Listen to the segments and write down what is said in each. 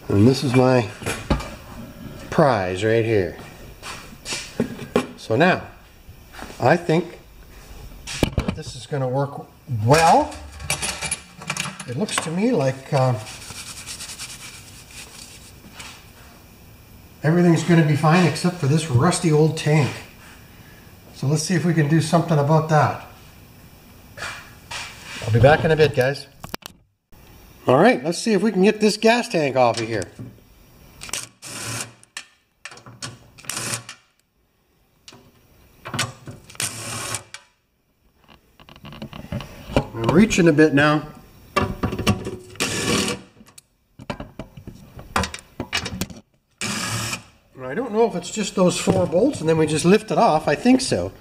And this is my prize right here. So now, I think this is going to work well. It looks to me like everything's going to be fine except for this rusty old tank. So let's see if we can do something about that. I'll be back in a bit, guys. All right, let's see if we can get this gas tank off of here. I'm reaching a bit now. I don't know if it's just those 4 bolts and then we just lift it off. I think so.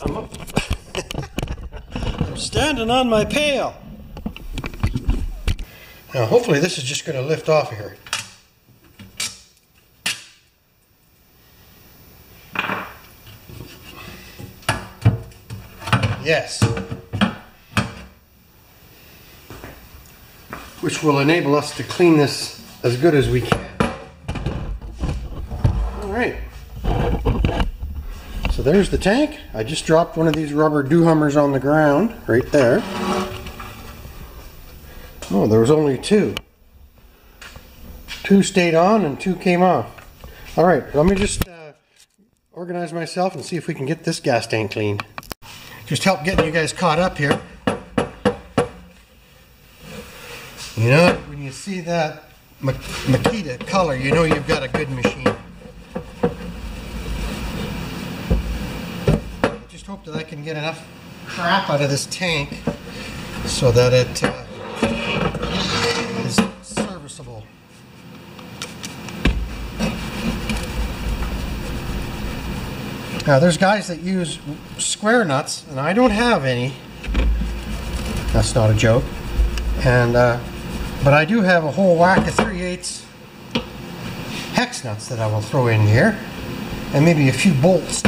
I'm standing on my pail. Now hopefully this is just going to lift off here. Yes. Which will enable us to clean this as good as we can. Alright. So there's the tank. I just dropped one of these rubber do-hummers on the ground right there. Oh, there was only 2. 2 stayed on and 2 came off. Alright, let me just organize myself and see if we can get this gas tank clean. Just help getting you guys caught up here. You know, when you see that Makita color, you know you've got a good machine. I just hope that I can get enough crap out of this tank so that it is serviceable. Now there's guys that use square nuts, and I don't have any. That's not a joke. And but I do have a whole whack of 3/8 hex nuts that I will throw in here, and maybe a few bolts.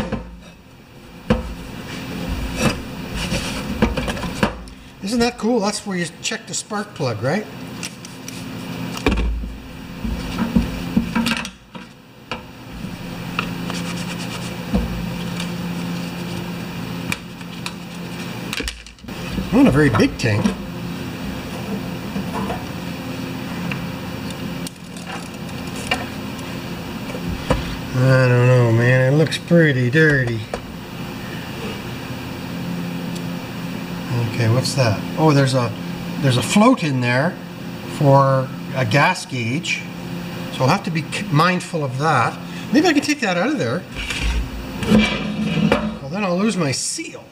Isn't that cool? That's where you check the spark plug, right? Not a very big tank. I don't know, man. It looks pretty dirty. Okay, what's that? Oh, there's a float in there for a gas gauge. So I'll have to be mindful of that. Maybe I can take that out of there. Well, then I'll lose my seal.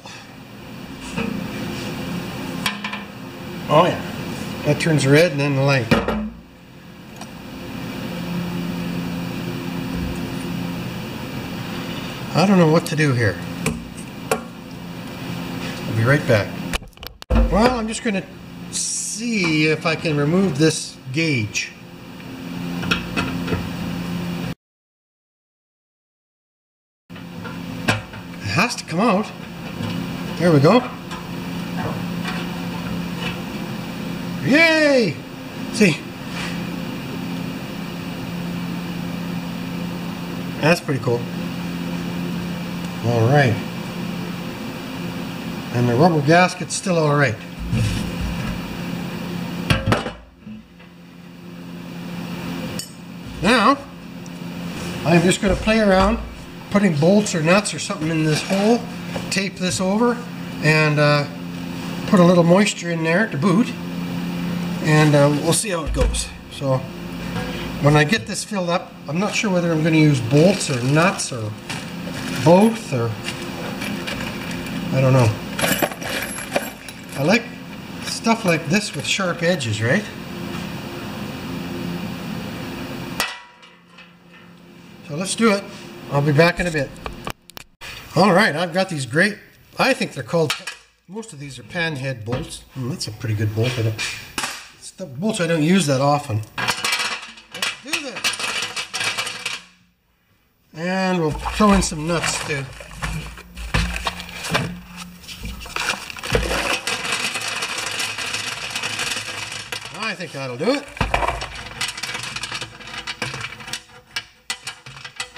Oh yeah, that turns red and then the light. I don't know what to do here. I'll be right back. Well, I'm just going to see if I can remove this gauge. It has to come out. There we go. Yay! See, that's pretty cool. All right, and the rubber gasket's still all right. Now, I'm just going to play around putting bolts or nuts or something in this hole, tape this over, and put a little moisture in there to boot. And we'll see how it goes. So when I get this filled up, I'm not sure whether I'm going to use bolts or nuts or both, or I don't know. I like stuff like this with sharp edges, right? So let's do it. I'll be back in a bit. Alright, I've got these great, I think they're called, most of these are pan head bolts. That's a pretty good bolt. It's the bolts I don't use that often. Let's do this. And we'll throw in some nuts too. I think that'll do it.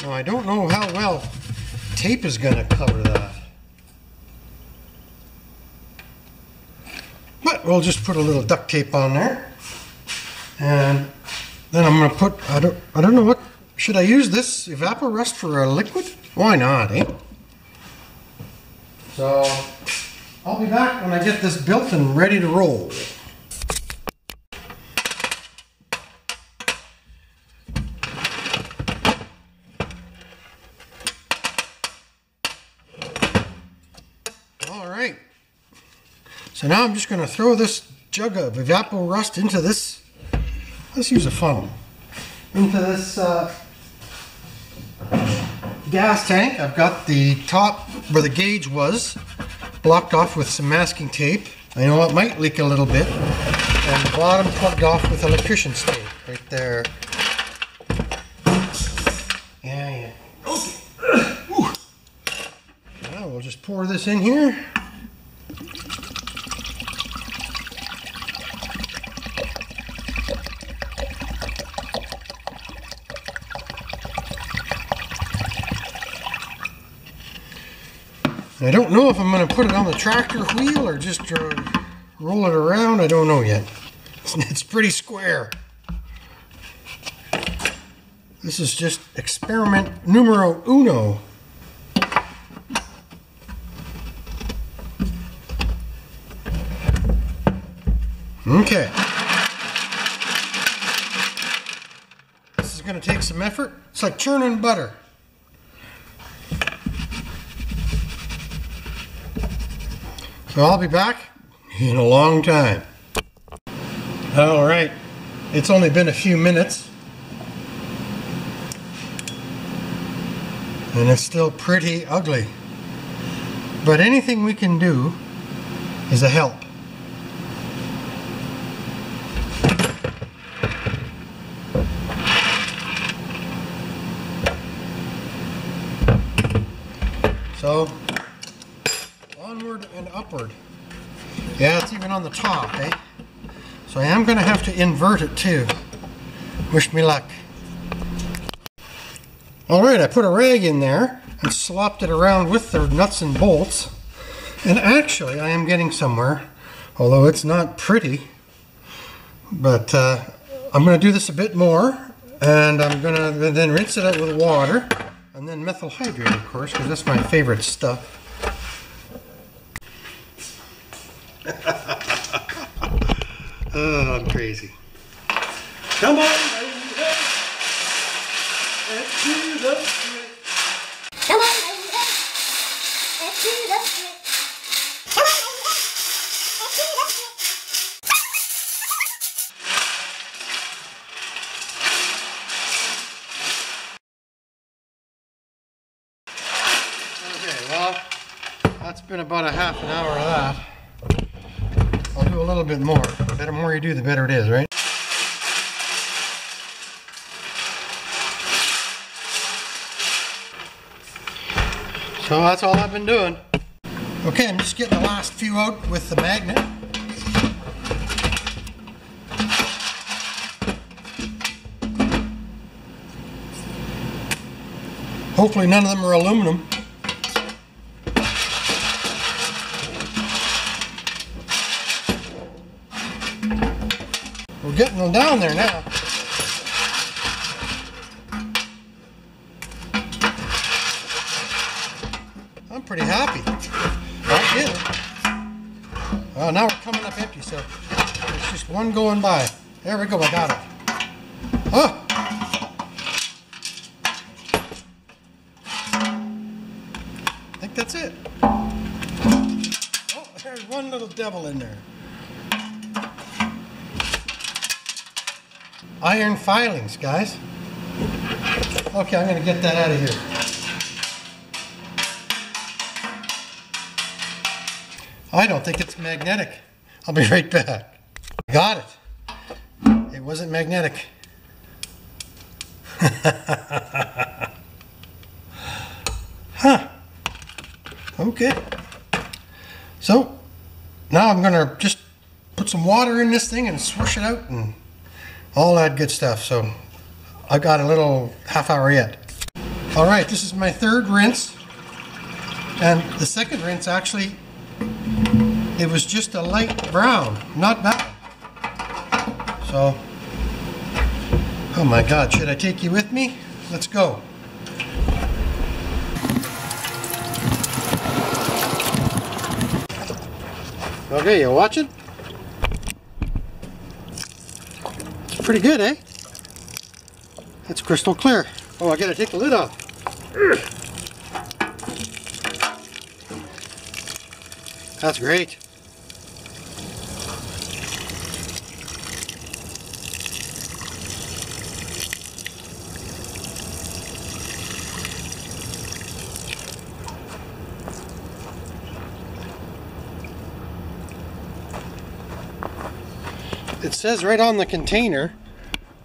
Now I don't know how well tape is going to cover that. But we'll just put a little duct tape on there. And then I'm going to put, I don't know what, should I use this evaporust for a liquid? Why not, eh? So I'll be back when I get this built and ready to roll. Alright, so now I'm just going to throw this jug of evaporust into this, let's use a funnel, into this gas tank. I've got the top where the gauge was blocked off with some masking tape. I know it might leak a little bit. And the bottom plugged off with electrician's tape right there. Yeah. Okay. Now we'll just pour this in here. I don't know if I'm going to put it on the tractor wheel or just roll it around. I don't know yet. It's pretty square. This is just experiment numero uno. Okay. This is going to take some effort. It's like churning butter. So I'll be back in a long time. Alright, it's only been a few minutes. And it's still pretty ugly. But anything we can do is a help. So, onward and upward. Yeah, it's even on the top, eh? So I am going to have to invert it too. Wish me luck. Alright, I put a rag in there and slopped it around with the nuts and bolts. And actually, I am getting somewhere. Although it's not pretty. But I'm going to do this a bit more. And I'm going to then rinse it out with water. And then methyl hydrate, of course, because that's my favorite stuff. Oh, I'm crazy. Come on, baby. Let's do the trick. Come on, baby. Let's do the trick. Come on, baby. Let's do the trick. Okay, well, that's been about a half an hour of that. I'll do a little bit more. The more you do, the better it is, right? So that's all I've been doing. Okay, I'm just getting the last few out with the magnet. Hopefully none of them are aluminum. We're getting them down there now. I'm pretty happy. I did it. Oh, now we're coming up empty, so there's just one going by. There we go, I got it. Oh! I think that's it. Oh, there's one little devil in there. Iron filings, guys. Okay, I'm going to get that out of here. I don't think it's magnetic. I'll be right back. Got it. It wasn't magnetic. Huh. Okay. So, now I'm going to just put put some water in this thing and swoosh it out and all that good stuff. So I've got a little half hour yet. All right, this is my third rinse. And the second rinse, actually, it was just a light brown, not bad. So, oh my God, should I take you with me? Let's go. Okay, you watching? It's pretty good, eh? That's crystal clear. Oh, I gotta take the lid off. That's great. It says right on the container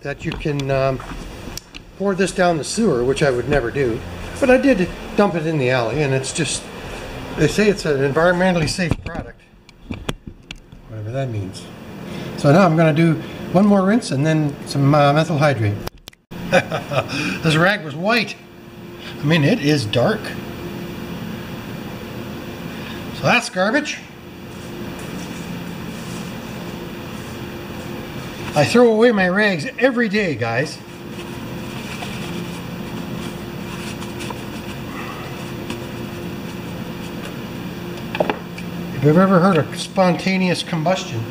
that you can pour this down the sewer, which I would never do, but I did dump it in the alley, and it's just, they say it's an environmentally safe product, whatever that means. So now I'm going to do one more rinse and then some methyl hydrate. This rag was white. I mean, it is dark. So that's garbage. I throw away my rags every day, guys. If you've ever heard of spontaneous combustion.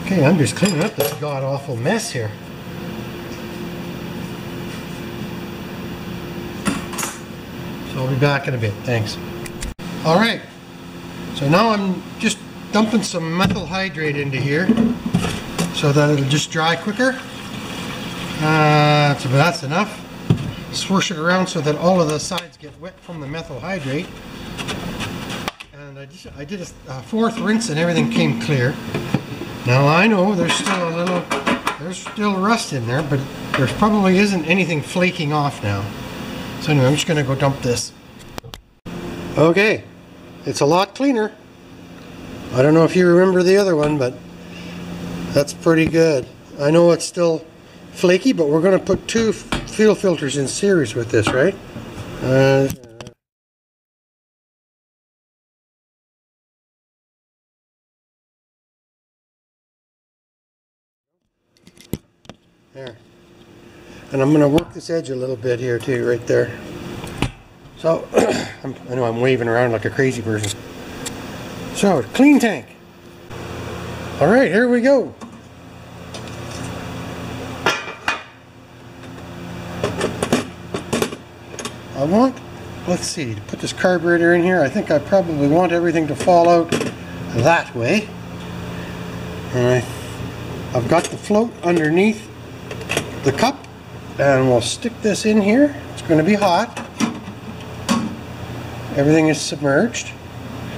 Okay, I'm just cleaning up this god-awful mess here. So I'll be back in a bit. Thanks. All right. So now I'm just dumping some methyl hydrate into here so that it'll just dry quicker. So that's enough. Swoosh it around so that all of the sides get wet from the methyl hydrate. And I did a fourth rinse and everything came clear. Now I know there's still rust in there, but there probably isn't anything flaking off now. So anyway, I'm just going to go dump this. Okay, it's a lot cleaner. I don't know if you remember the other one, but that's pretty good. I know it's still flaky, but we're going to put 2 fuel filters in series with this, right? There. And I'm going to work this edge a little bit here too, right there. So, I know I'm waving around like a crazy person. So, clean tank. Alright, here we go. Let's see, to put this carburetor in here, I think I probably want everything to fall out that way. Alright, I've got the float underneath the cup, and we'll stick this in here. It's going to be hot. Everything is submerged.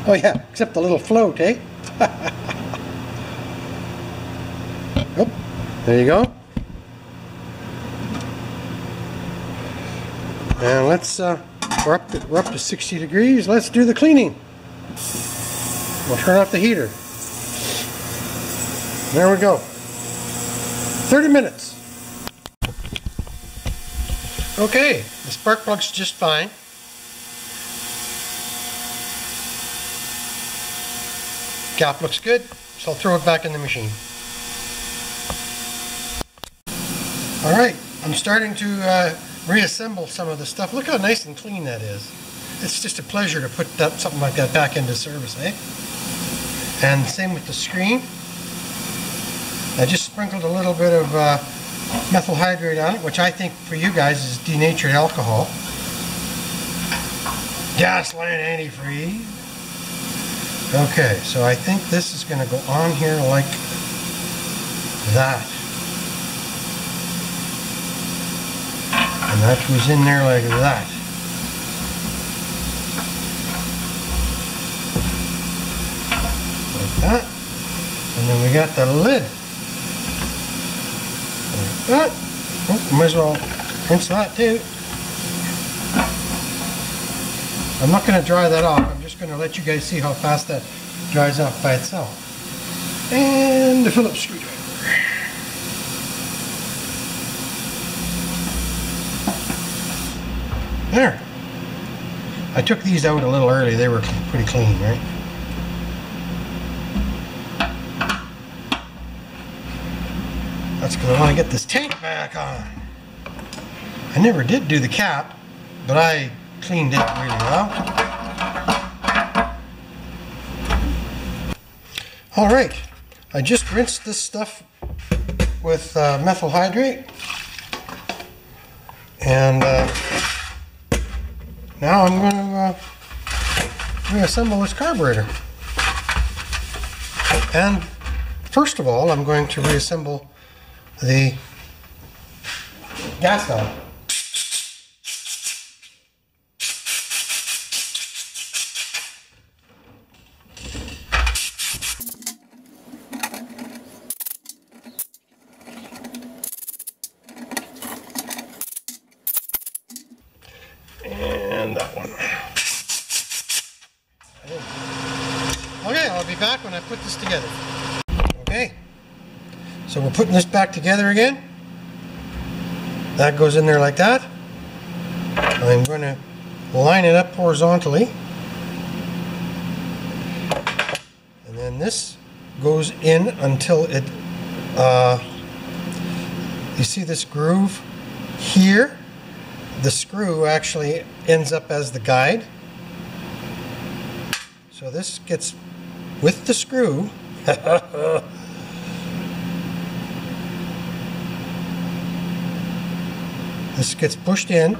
Oh yeah, except the little float, eh? Oh, there you go. And let's, we're up to 60 degrees. Let's do the cleaning. We'll turn off the heater. There we go. 30 minutes. Okay, the spark plug's just fine. Gap looks good, so I'll throw it back in the machine. Alright, I'm starting to reassemble some of the stuff. Look how nice and clean that is. It's just a pleasure to put something like that back into service, eh? And same with the screen. I just sprinkled a little bit of methyl hydrate on it, which I think for you guys is denatured alcohol. Gasline antifreeze. Okay, so I think this is going to go on here like that. And that goes in there like that. Like that. And then we got the lid. Like that. Oh, might as well rinse that too. I'm not going to dry that off. I'm just going to let you guys see how fast that dries off by itself. And the Phillips screwdriver. There. I took these out a little early. They were pretty clean, right? That's because I want to get this tank back on. I never did do the cap, but I cleaned it really well. All right, I just rinsed this stuff with methyl hydrate, and now I'm going to reassemble this carburetor. And first of all, I'm going to reassemble the gas valve. And that one. Okay, I'll be back when I put this together. Okay, so we're putting this back together again. That goes in there like that. I'm going to line it up horizontally. And then this goes in until it, you see this groove here? The screw actually ends up as the guide. So this gets with the screw. This gets pushed in.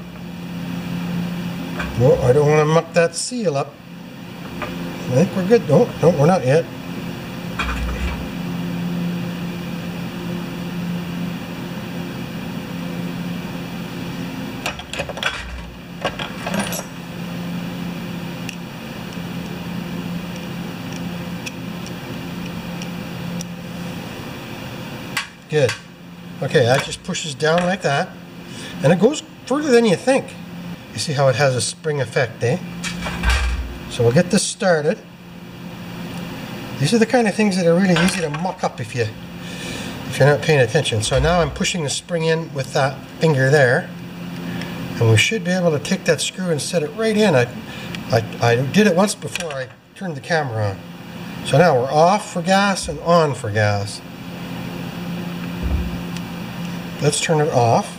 No, I don't want to muck that seal up. I think we're good. No, we're not yet. Good. Okay, that just pushes down like that. And it goes further than you think. You see how it has a spring effect, eh? So we'll get this started. These are the kind of things that are really easy to muck up if you're not paying attention. So now I'm pushing the spring in with that finger there. And we should be able to take that screw and set it right in. I did it once before I turned the camera on. So now we're off for gas and on for gas. Let's turn it off.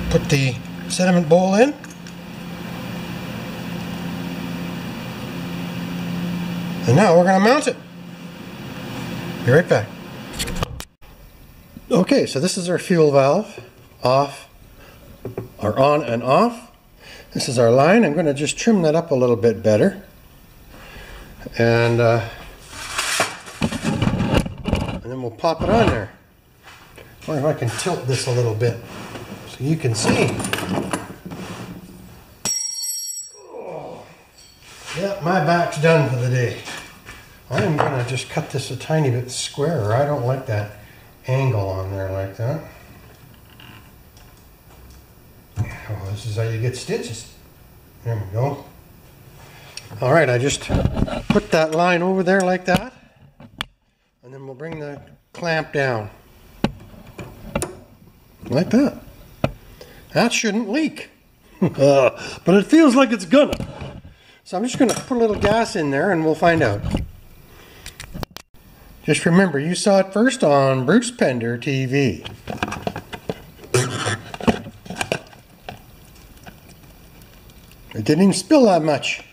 Put the sediment bowl in. And now we're going to mount it. Be right back. Okay, so this is our fuel valve. Off, or on and off. This is our line. I'm going to just trim that up a little bit better. And then we'll pop it on there. I wonder if I can tilt this a little bit so you can see. Oh. Yeah, my back's done for the day. I'm going to just cut this a tiny bit squarer. I don't like that angle on there like that. Oh, this is how you get stitches. There we go. All right, I just put that line over there like that. And then we'll bring the clamp down. Like that. That shouldn't leak. But it feels like it's gonna. So I'm just gonna put a little gas in there and we'll find out. Just remember, you saw it first on Bruce Pender TV. It didn't even spill that much.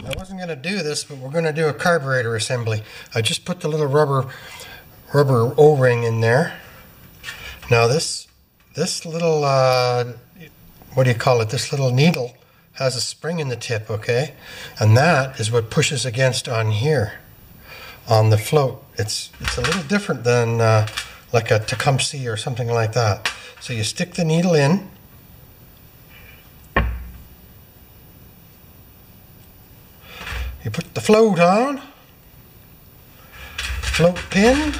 I wasn't going to do this, but we're going to do a carburetor assembly. I just put the little rubber O-ring in there. Now this little, what do you call it? This little needle has a spring in the tip, okay? And that is what pushes against on here, on the float. It's a little different than like a Tecumseh or something like that. So you stick the needle in. You put the float on, float pin.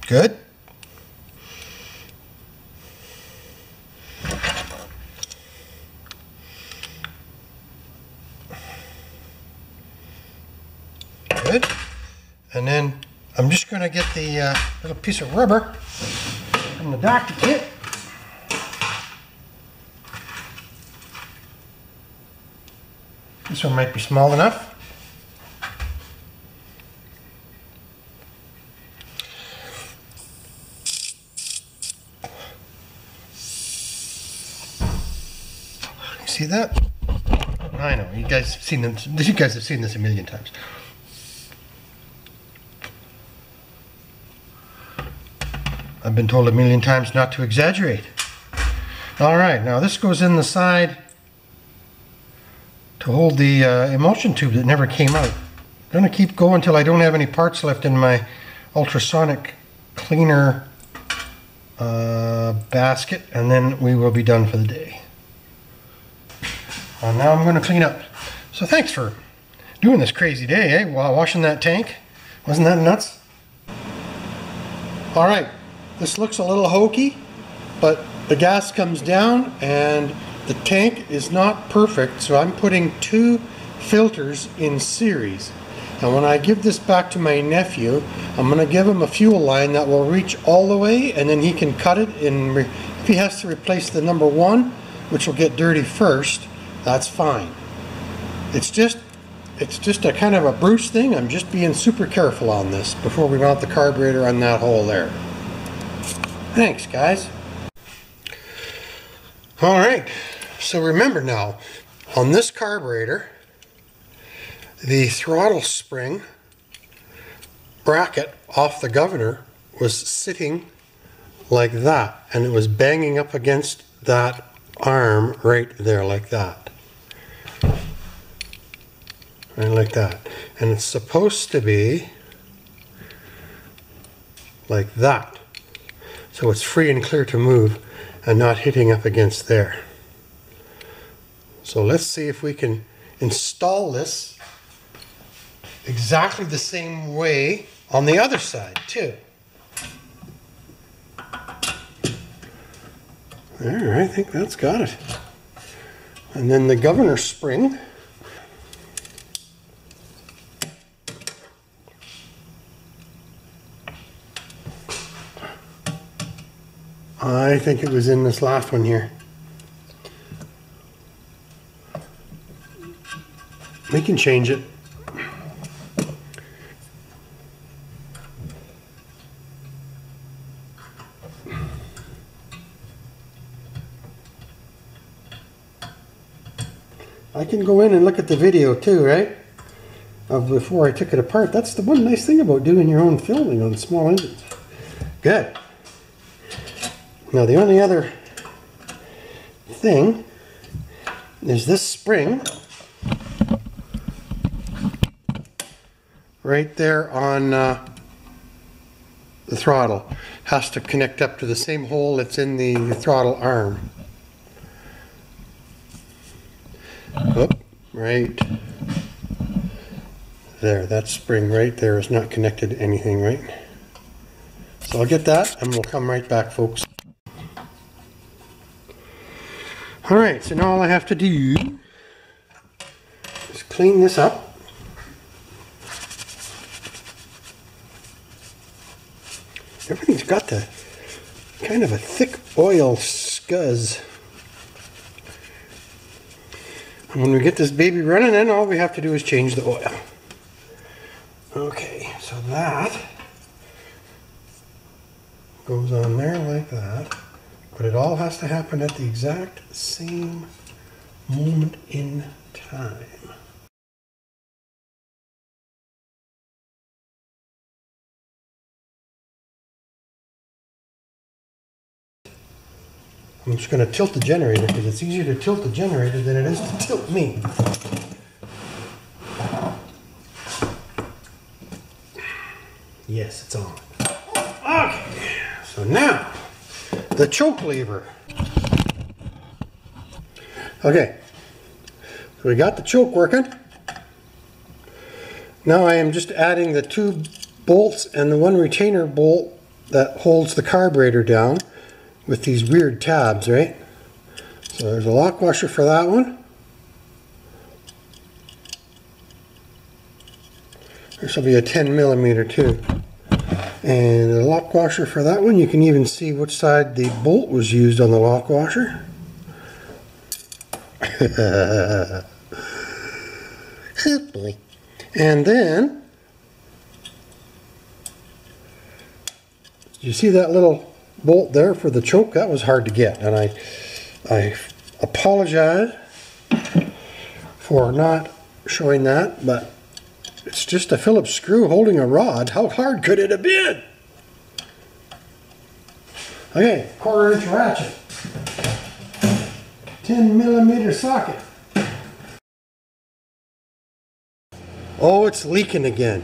Good. Good. And then I'm just going to get the little piece of rubber from the doctor kit. This one might be small enough. See that? I know, you guys have seen them. You guys have seen this a million times. I've been told a million times not to exaggerate. All right, now this goes in the side to hold the emulsion tube that never came out. I'm going to keep going until I don't have any parts left in my ultrasonic cleaner basket, and then we will be done for the day. Now I'm going to clean up. So thanks for doing this crazy day, eh? While washing that tank. Wasn't that nuts? All right, this looks a little hokey, but the gas comes down and the tank is not perfect, so I'm putting 2 filters in series. And when I give this back to my nephew, I'm going to give him a fuel line that will reach all the way, and then he can cut it. And if he has to replace the number 1, which will get dirty first, that's fine. It's just a kind of a Bruce thing. I'm just being super careful on this before we mount the carburetor on that hole there. Thanks, guys. All right, so remember now, on this carburetor, the throttle spring bracket off the governor was sitting like that, and it was banging up against that arm right there like that. Right like that. And it's supposed to be like that. So it's free and clear to move and not hitting up against there. So let's see if we can install this exactly the same way on the other side too. There, I think that's got it. And then the governor spring. I think it was in this last one here. We can change it. I can go in and look at the video too, right? Of before I took it apart. That's the one nice thing about doing your own filming on small engines. Good. Now the only other thing is this spring right there on the throttle. Has to connect up to the same hole that's in the throttle arm. Oop, right there. That spring right there is not connected to anything, right? So I'll get that and we'll come right back, folks. Alright, so now all I have to do is clean this up. Everything's got the kind of a thick oil scuzz. And when we get this baby running, then all we have to do is change the oil. Okay, so that goes on there like that. But it all has to happen at the exact same moment in time. I'm just going to tilt the generator because it's easier to tilt the generator than it is to tilt me. Yes, it's on. So now, the choke lever. Okay, so we got the choke working. Now I am just adding the 2 bolts and the 1 retainer bolt that holds the carburetor down with these weird tabs, right? So there's a lock washer for that one. This will be a 10mm too. And the lock washer for that one, you can even see which side the bolt was used on the lock washer. Oh boy. And then, you see that little bolt there for the choke? That was hard to get, and I apologize for not showing that, but it's just a Phillips screw holding a rod. How hard could it have been? Okay, 1/4 inch ratchet, 10mm socket. Oh, it's leaking again.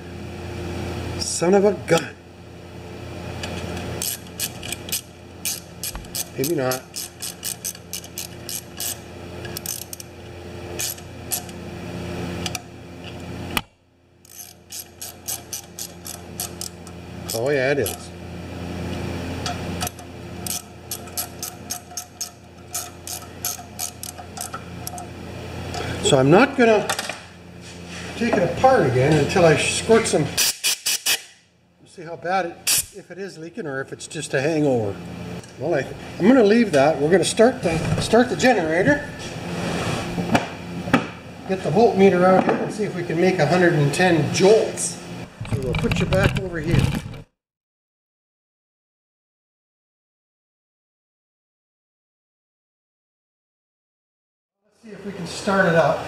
Son of a gun. Maybe not. Oh yeah, it is. So I'm not gonna take it apart again until I squirt some. See how bad if it is leaking or if it's just a hangover. Well, I'm going to leave that. We're going to start the generator. Get the voltmeter out here and see if we can make 110 jolts. So we'll put you back over here. Let's see if we can start it up.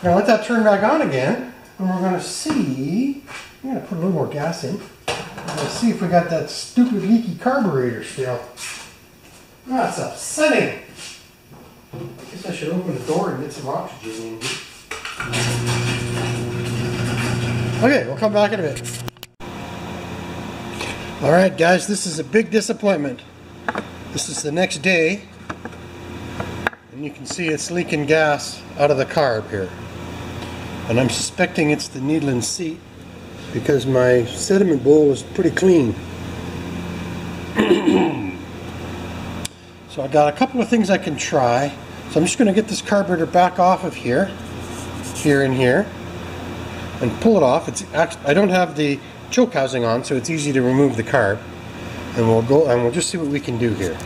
We're going to let that turn back on again, and we're going to see, I'm going to put a little more gas in. We're going to see if we got that stupid leaky carburetor still. That's upsetting. I guess I should open the door and get some oxygen in here. Okay, we'll come back in a bit. Alright guys, this is a big disappointment. This is the next day. And you can see it's leaking gas out of the carb here. And I'm suspecting it's the needling seat because my sediment bowl is pretty clean. So I got a couple of things I can try. So I'm just going to get this carburetor back off of here, and here, and pull it off. I don't have the choke housing on, so it's easy to remove the carb. And we'll just see what we can do here.